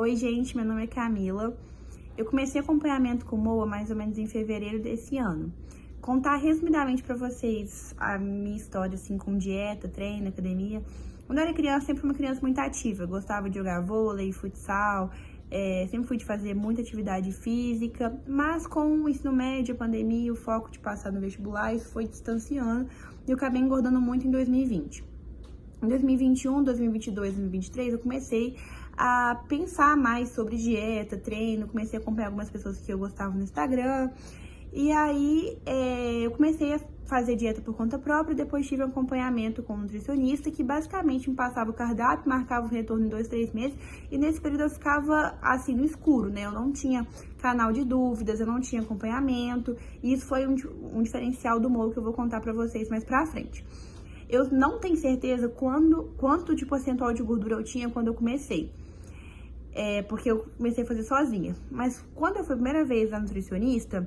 Oi, gente, meu nome é Camila. Eu comecei acompanhamento com o Moa mais ou menos em fevereiro desse ano. Contar resumidamente pra vocês a minha história, assim, com dieta, treino, academia. Quando eu era criança, sempre fui uma criança muito ativa. Eu gostava de jogar vôlei, futsal, sempre fui de fazer muita atividade física. Mas com o ensino médio, a pandemia, o foco de passar no vestibular, isso foi distanciando e eu acabei engordando muito em 2020. Em 2021, 2022, 2023, eu comecei a pensar mais sobre dieta, treino, comecei a acompanhar algumas pessoas que eu gostava no Instagram. E aí, eu comecei a fazer dieta por conta própria, depois tive um acompanhamento com um nutricionista que basicamente me passava o cardápio, marcava o retorno em 2, 3 meses, e nesse período eu ficava assim no escuro, né? Eu não tinha canal de dúvidas, eu não tinha acompanhamento, e isso foi um diferencial do MOA que eu vou contar pra vocês mais pra frente. Eu não tenho certeza quanto de percentual de gordura eu tinha quando eu comecei. Porque eu comecei a fazer sozinha. Mas quando eu fui a primeira vez na nutricionista,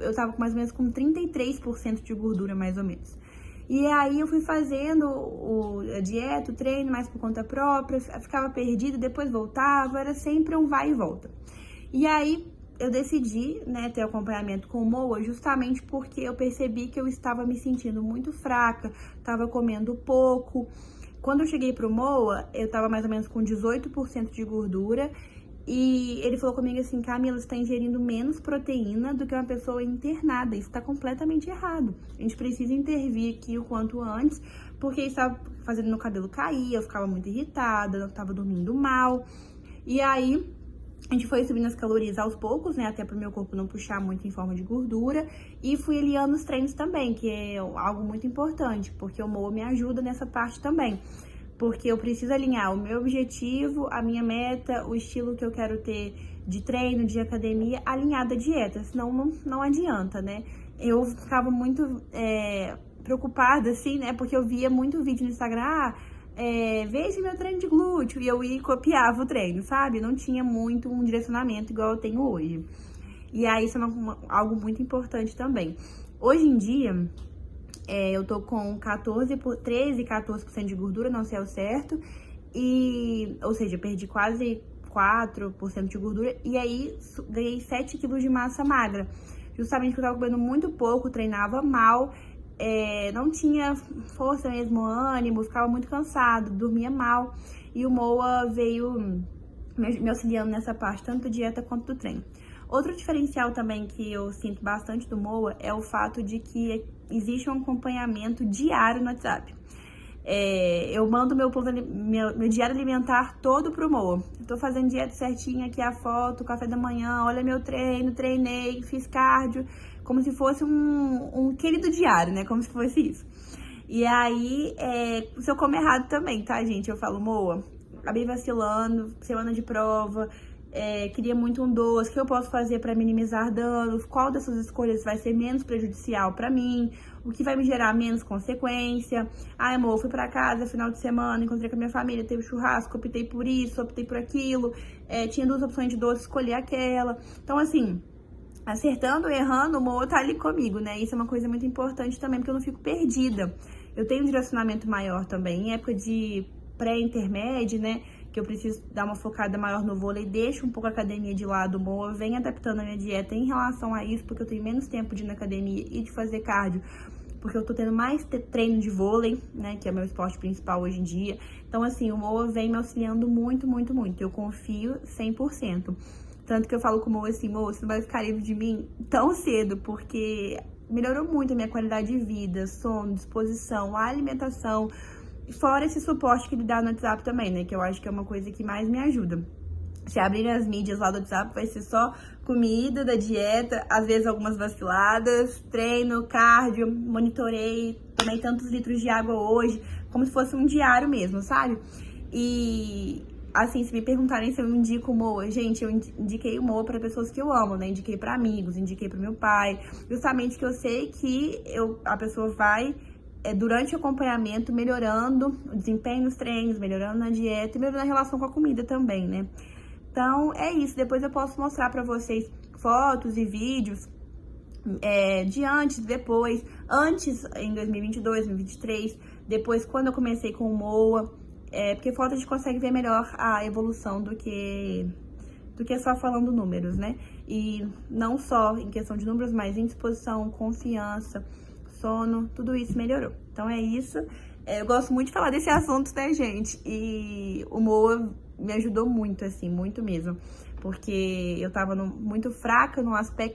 eu tava mais ou menos com 33% de gordura, mais ou menos. E aí eu fui fazendo a dieta, o treino, mais por conta própria, ficava perdida, depois voltava, era sempre um vai e volta. E aí eu decidi, né, ter acompanhamento com o Moa justamente porque eu percebi que eu estava me sentindo muito fraca, estava comendo pouco. Quando eu cheguei pro Moa, eu tava mais ou menos com 18% de gordura e ele falou comigo assim: Camila, você tá ingerindo menos proteína do que uma pessoa internada, isso tá completamente errado. A gente precisa intervir aqui o quanto antes, porque isso estava fazendo meu cabelo cair, eu ficava muito irritada, eu tava dormindo mal. E aí a gente foi subindo as calorias aos poucos, né, até pro meu corpo não puxar muito em forma de gordura, e fui aliando os treinos também, que é algo muito importante, porque o Moa me ajuda nessa parte também, porque eu preciso alinhar o meu objetivo, a minha meta, o estilo que eu quero ter de treino, de academia, alinhado à dieta, senão não adianta, né? Eu ficava muito preocupada, assim, né, porque eu via muito vídeo no Instagram, veja meu treino de glúteo, e eu ia e copiava o treino, sabe? Não tinha muito um direcionamento igual eu tenho hoje. E aí isso é algo muito importante também. Hoje em dia, eu tô com 13, 14% de gordura, não sei ao certo, ou seja, eu perdi quase 4% de gordura, e aí ganhei 7 quilos de massa magra. Justamente porque eu tava comendo muito pouco, treinava mal, não tinha força mesmo, ânimo, ficava muito cansado, dormia mal. E o Moa veio me auxiliando nessa parte, tanto da dieta quanto do treino. Outro diferencial também que eu sinto bastante do Moa é o fato de que existe um acompanhamento diário no WhatsApp. Eu mando meu diário alimentar todo pro Moa. Tô fazendo dieta certinha, aqui a foto, café da manhã, olha meu treino, treinei, fiz cardio, como se fosse um querido diário, né? Como se fosse isso. E aí, se eu comer errado também, tá, gente? Eu falo, Moa, acabei vacilando, semana de prova, queria muito um doce, o que eu posso fazer para minimizar danos? Qual dessas escolhas vai ser menos prejudicial para mim? O que vai me gerar menos consequência? Ai, amor, fui para casa final de semana, encontrei com a minha família, teve churrasco, optei por isso, optei por aquilo, tinha 2 opções de doce, escolhi aquela. Então, assim, acertando, errando, o Moa tá ali comigo, né? Isso é uma coisa muito importante também, porque eu não fico perdida. Eu tenho um direcionamento maior também, em época de pré-intermédio, né? Que eu preciso dar uma focada maior no vôlei, deixo um pouco a academia de lado, o Moa vem adaptando a minha dieta em relação a isso, porque eu tenho menos tempo de ir na academia e de fazer cardio, porque eu tô tendo mais treino de vôlei, né, que é meu esporte principal hoje em dia. Então, assim, o Moa vem me auxiliando muito, muito, muito. Eu confio 100%. Tanto que eu falo com o Moa assim, Moa, você não vai ficar livre de mim tão cedo, porque melhorou muito a minha qualidade de vida, sono, disposição, alimentação, fora esse suporte que ele dá no WhatsApp também, né, que eu acho que é uma coisa que mais me ajuda. Se abrirem as mídias lá do WhatsApp, vai ser só comida, da dieta, às vezes algumas vaciladas, treino, cardio, monitorei, tomei tantos litros de água hoje, como se fosse um diário mesmo, sabe? E, assim, se me perguntarem se eu indico o Moa, gente, eu indiquei o Moa para pessoas que eu amo, né? Indiquei para amigos, indiquei para meu pai, justamente que eu sei que a pessoa vai durante o acompanhamento, melhorando o desempenho nos treinos, melhorando na dieta e melhorando a relação com a comida também, né? Então, é isso. Depois eu posso mostrar pra vocês fotos e vídeos de antes e depois. Antes, em 2022, 2023. Depois, quando eu comecei com o Moa. Porque foto a gente consegue ver melhor a evolução do que só falando números, né? E não só em questão de números, mas em disposição, confiança, sono, tudo isso melhorou. Então é isso. Eu gosto muito de falar desse assunto, né, gente? E o Moa me ajudou muito, assim, muito mesmo. Porque eu tava muito fraca no aspecto